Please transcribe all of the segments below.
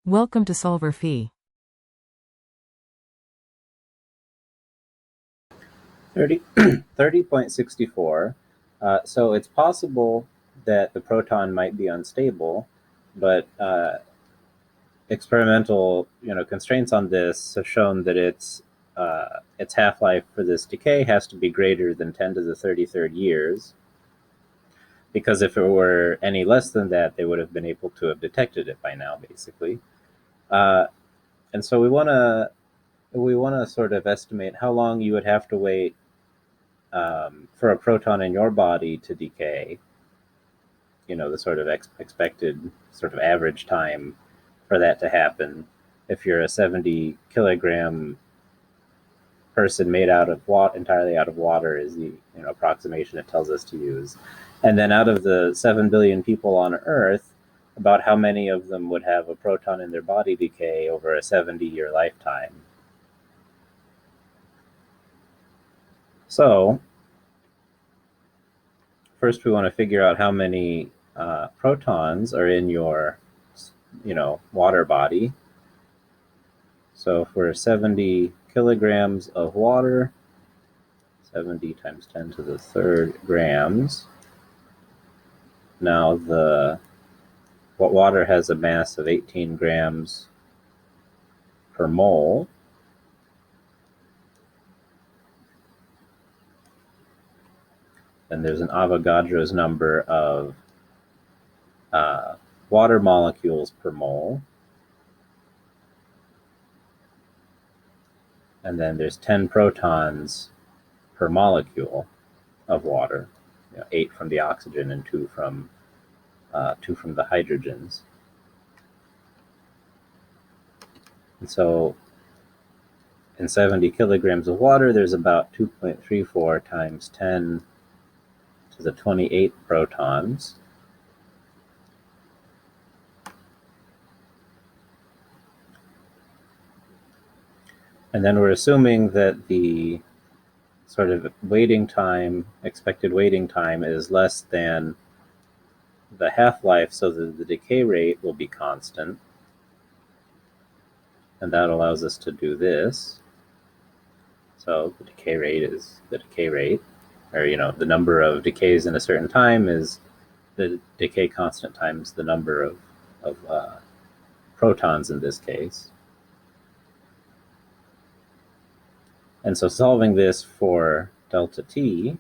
Welcome to solverfy. 30.64. So it's possible that the proton might be unstable, but experimental constraints on this have shown that its half-life for this decay has to be greater than 10 to the 33rd years, because if it were any less than that, they would have been able to have detected it by now, basically. And so we want to sort of estimate how long you would have to wait for a proton in your body to decay, the sort of expected sort of average time for that to happen. If you're a 70 kilogram person made out of entirely out of water is the approximation it tells us to use. And then out of the 7 billion people on Earth, about how many of them would have a proton in their body decay over a 70-year lifetime. So first we want to figure out how many protons are in your water body. So if we're 70 kilograms of water, 70 times 10 to the third grams. Now water has a mass of 18 grams per mole. And there's an Avogadro's number of water molecules per mole. And then there's 10 protons per molecule of water, 8 from the oxygen and 2 from the hydrogens. And so in 70 kilograms of water, there's about 2.34 times 10 to the 28 protons. And then we're assuming that the sort of expected waiting time is less than the half-life, so that the decay rate will be constant. And that allows us to do this. So the decay rate is the decay rate, or the number of decays in a certain time is the decay constant times the number of protons in this case. And so solving this for delta t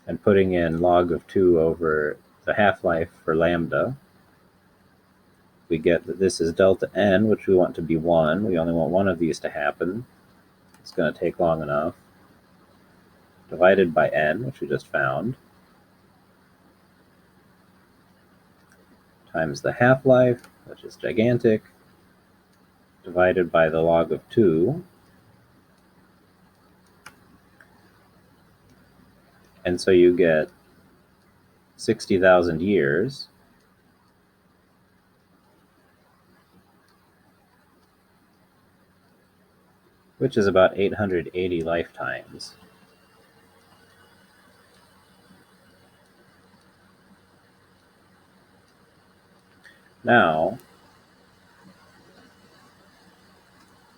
and putting in log of 2 over the half-life for lambda, we get that this is delta n, which we want to be 1. We only want one of these to happen. It's going to take long enough. Divided by n, which we just found, times the half-life, which is gigantic, divided by the log of 2. And so you get 60,000 years. Which is about 880 lifetimes. Now,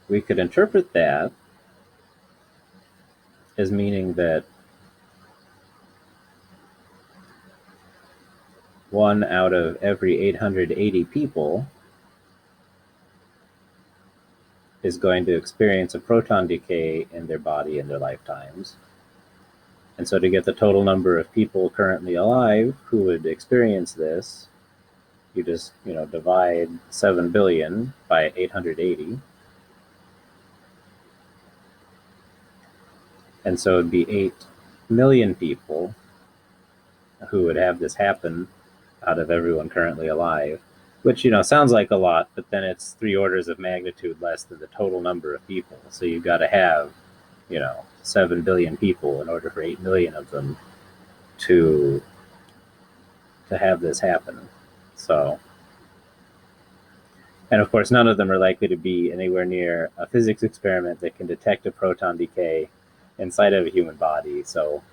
we could interpret that as meaning that 1 out of every 880 people is going to experience a proton decay in their body in their lifetimes. And so to get the total number of people currently alive who would experience this, you just divide 7 billion by 880. And so it'd be 8 million people who would have this happen out of everyone currently alive, which sounds like a lot, but then it's 3 orders of magnitude less than the total number of people. So you've got to have 7 billion people in order for 8 million of them to have this happen. So, and of course, none of them are likely to be anywhere near a physics experiment that can detect a proton decay inside of a human body. So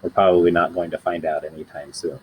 we're probably not going to find out anytime soon.